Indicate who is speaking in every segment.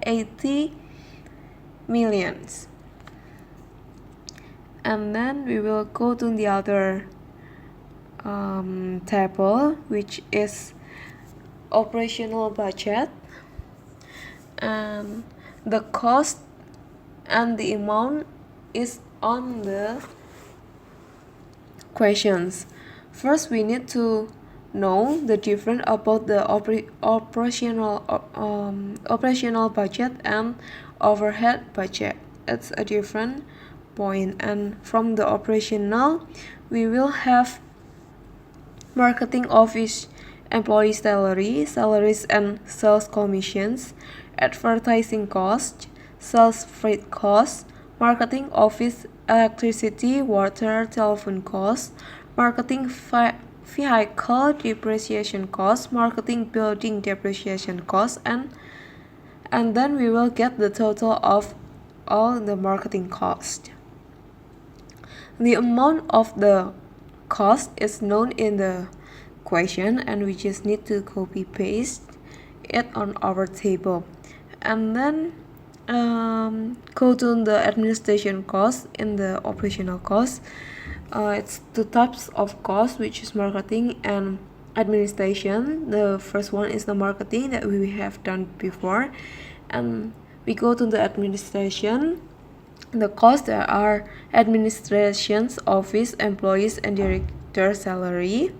Speaker 1: 80 millions. And then we will go to the other table, which is operational budget, and the cost and the amount is on the questions. First, we need to know the difference about the operational budget and overhead budget. It's a different point, and from the operational we will have marketing office employee salaries and sales commissions, advertising costs, sales freight costs, marketing office electricity, water, telephone costs, marketing vehicle depreciation costs, marketing building depreciation costs, and then we will get the total of all the marketing cost. The amount of the cost is known in the question, and we just need to copy paste it on our table, and then go to the administration cost in the operational cost. It's two types of cost, which is marketing and administration. The first one is the marketing that we have done before, and we go to the administration. The costs there are administration's office employees and director salary,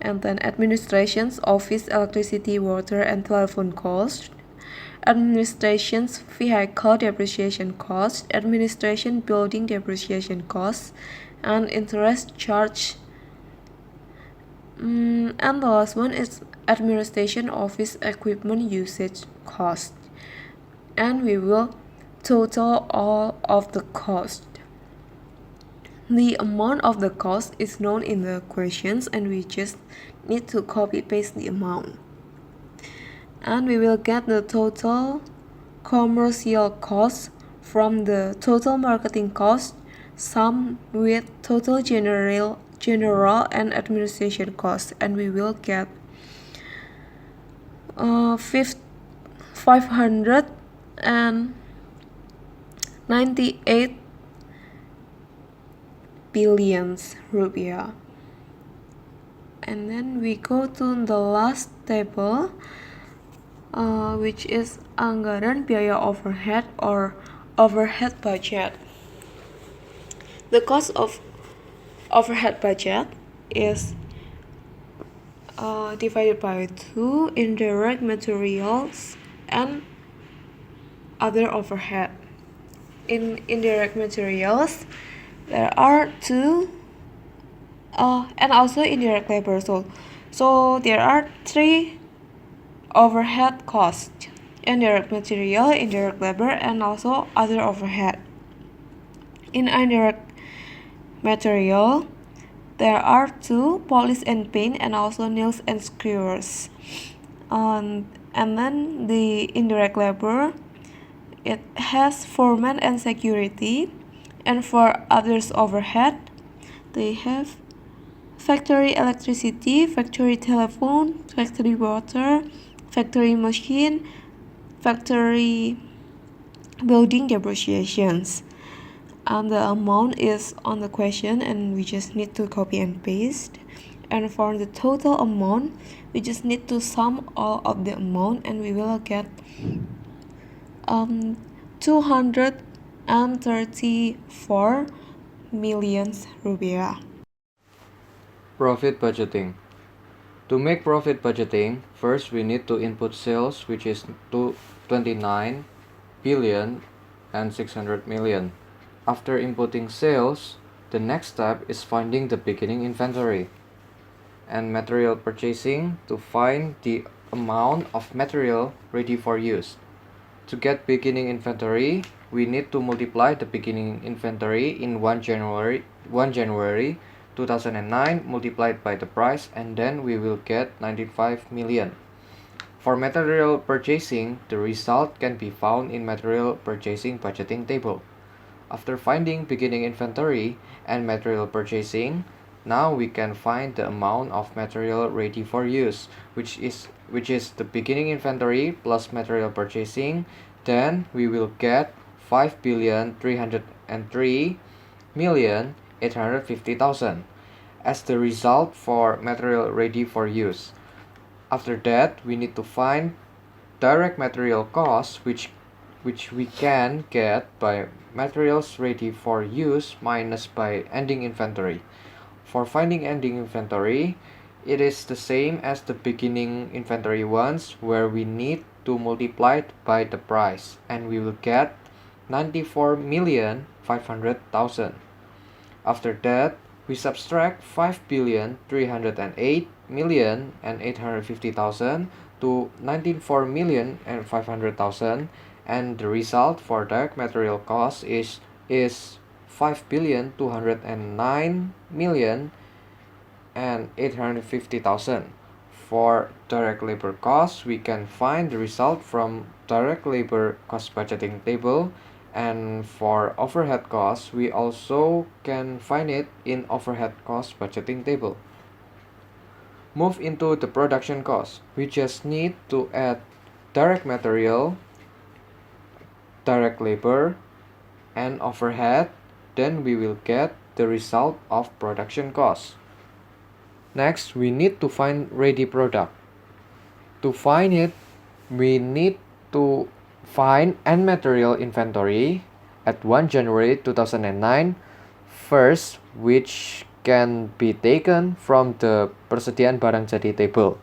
Speaker 1: and then administration's office electricity, water, and telephone cost, administration's vehicle depreciation cost, administration building depreciation cost, and interest charge. And the last one is administration office equipment usage cost, and we will total all of the cost. The amount of the cost is known in the questions, and we just need to copy paste the amount, and we will get the total commercial cost from the total marketing cost sum with total general and administration cost, and we will get 598 billions rupiah. And then we go to the last table, which is anggaran biaya overhead or overhead budget. The cost of overhead budget is divided by 2 indirect materials and other overhead. In indirect materials, there are 2 and also indirect labor. So there are 3 overhead costs: indirect material, indirect labor, and also other overhead. In indirect material, there are 2: polish and paint, and also nails and screws. And then the indirect labor, it has foreman and security. And for others overhead, they have factory electricity, factory telephone, factory water, factory machine, factory building depreciations. And the amount is on the question, and we just need to copy and paste. And for the total amount, we just need to sum all of the amount, and we will get 234 millions rupiah.
Speaker 2: Profit budgeting. To make profit budgeting, first we need to input sales, which is 29 billion and 600 million. After inputting sales, the next step is finding the beginning inventory and material purchasing to find the amount of material ready for use. To get beginning inventory, we need to multiply the beginning inventory in 1 January 2009 multiplied by the price, and then we will get 95 million. For material purchasing, the result can be found in material purchasing budgeting table. After finding beginning inventory and material purchasing, Now we can find the amount of material ready for use, which is the beginning inventory plus material purchasing. Then we will get 5,303,850,000 as the result for material ready for use. After that, we need to find direct material costs, which we can get by materials ready for use minus by ending inventory. For finding ending inventory, it is the same as the beginning inventory ones, where we need to multiply it by the price, and we will get 94,500,000. After that, we subtract 5,308,850,000 to 94,500,000, and the result for direct material cost is 5,209,850,000. For direct labor costs, we can find the result from direct labor cost budgeting table, and for overhead costs, we also can find it in overhead cost budgeting table. Move into the production cost. We just need to add direct material, direct labor, and overhead. Then we will get the result of production cost. Next, we need to find ready product. To find it, we need to find end material inventory at 1 January 2009 first, which can be taken from the persediaan barang jadi table.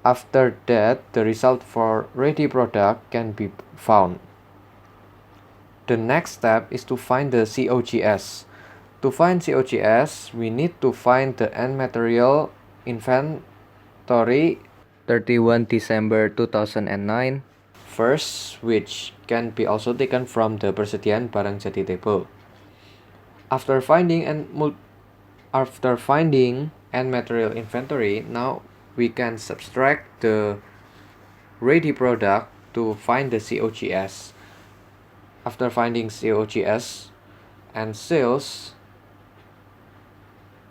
Speaker 2: After that, the result for ready product can be found. The next step is to find the COGS. To find COGS, we need to find the end material inventory 31 December 2009 first, which can be also taken from the persediaan barang jadi table. After finding end material inventory, now we can subtract the ready product to find the COGS. After finding COGS and sales,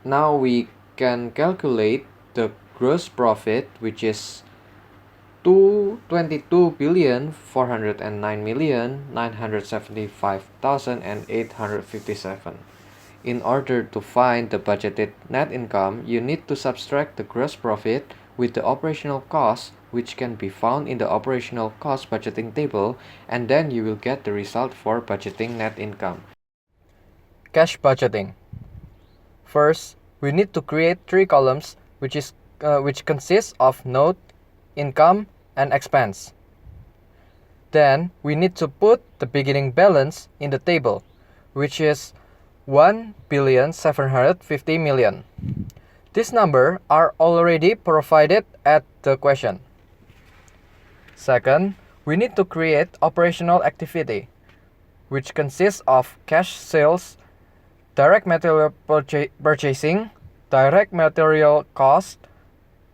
Speaker 2: now we can calculate the gross profit, which is 22,409,975,857. In order to find the budgeted net income, you need to subtract the gross profit with the operational cost, which can be found in the operational cost budgeting table, and then you will get the result for budgeting net income. Cash budgeting. First, we need to create 3 columns, which consists of note, income, and expense. Then we need to put the beginning balance in the table, which is 1,750,000,000. These numbers are already provided at the question. Second, we need to create operational activity, which consists of cash sales, direct material purchasing, direct material cost,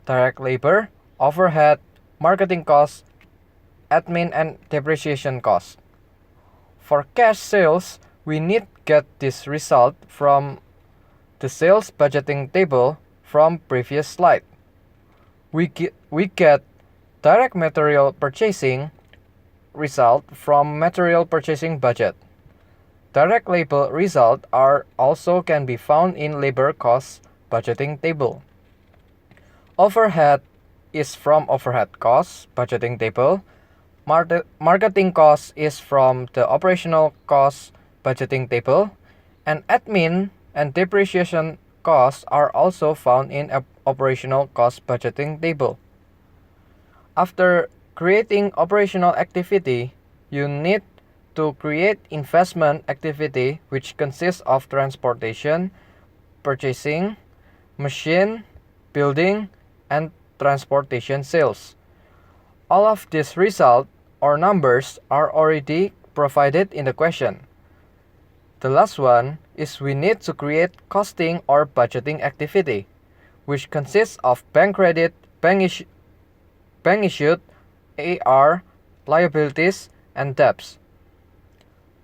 Speaker 2: direct labor, overhead, marketing costs, admin and depreciation costs. For cash sales, we need to get this result from the sales budgeting table from previous slide. We get direct material purchasing result from material purchasing budget. Direct labor result also can be found in labor cost budgeting table. Overhead is from overhead costs budgeting table. Marketing cost is from the operational cost budgeting table, and admin and depreciation costs are also found in operational cost budgeting table. After creating operational activity, you need to create investment activity, which consists of transportation, purchasing, machine, building, and transportation sales. All of these results or numbers are already provided in the question. The last one is we need to create costing or budgeting activity, which consists of bank credit, bank issued, AR, liabilities, and debts.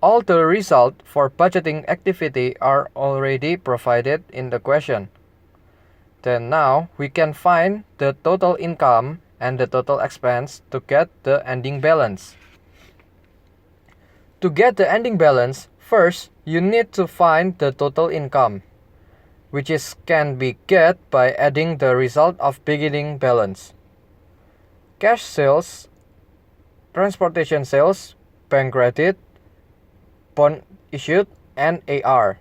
Speaker 2: All the results for budgeting activity are already provided in the question. Then now we can find the total income and the total expense to get the ending balance. To get the ending balance, first you need to find the total income, which can be get by adding the result of beginning balance. Cash sales, transportation sales, bank credit, bond issued, and AR.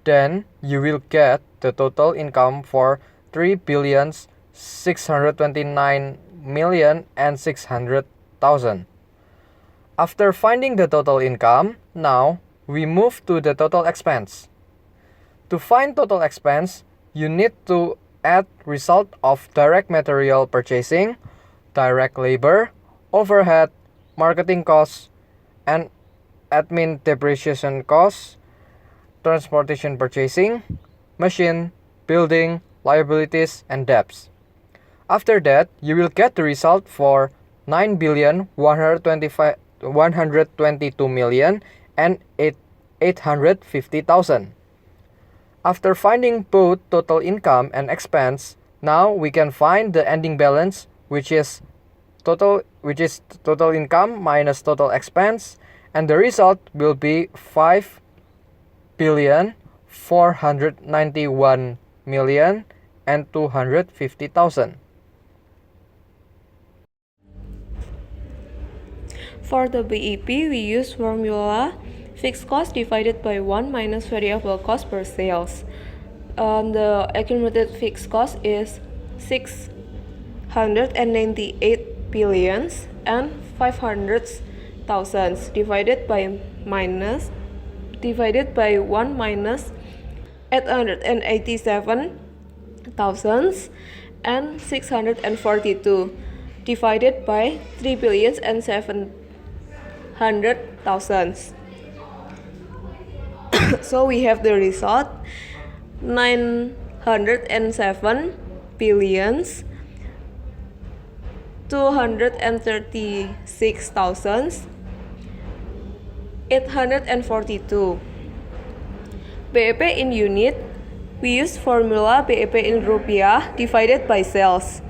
Speaker 2: Then you will get the total income for 3,629,600,000. After finding the total income, now we move to the total expense. To find total expense, you need to add result of direct material purchasing, direct labor, overhead, marketing costs, and admin depreciation costs, transportation purchasing, machine, building, liabilities, and debts. After that, you will get the result for 9,122,000,000 and 850,000. After finding both total income and expense, now we can find the ending balance, which is total income minus total expense, and the result will be 5,491,250,000.
Speaker 1: For the BEP, we use formula fixed cost divided by 1 minus variable cost per sales. The accumulated fixed cost is 698 billions and 500,000 divided by 1 minus 887,000 and 642 divided by 3 billions and 700,000. So we have the result 907 billions 236,842. BEP in unit, we use formula BEP in rupiah divided by sales.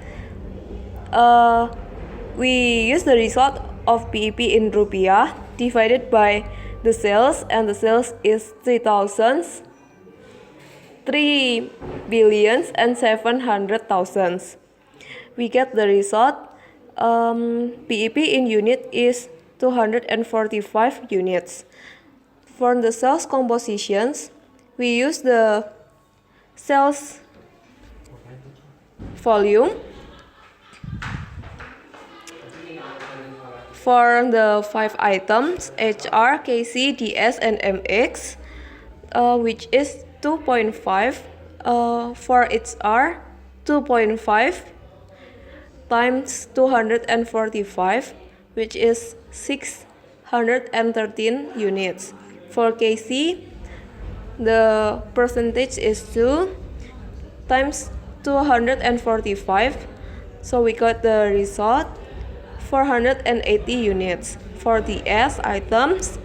Speaker 1: We use the result of BEP in rupiah divided by the sales, and the sales is 3 billions and 700,000. We get the result BEP in unit is 245 units. For the sales compositions, we use the sales volume. For the 5 items, HR, KC, DS, and MX, which is 2.5, for HR, 2.5 times 245, which is 613 units. For KC, the percentage is 2 times 245, so we got the result 480 units. For the S items,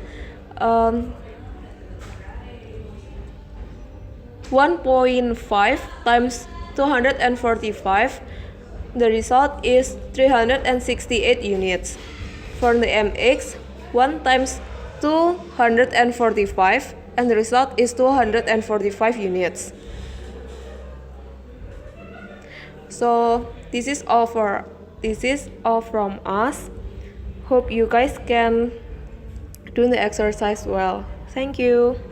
Speaker 1: 1.5 times 245, the result is 368 units. For the MX, 1 times 245, and the result is 245 units. So this is all from us. Hope you guys can do the exercise well. Thank you.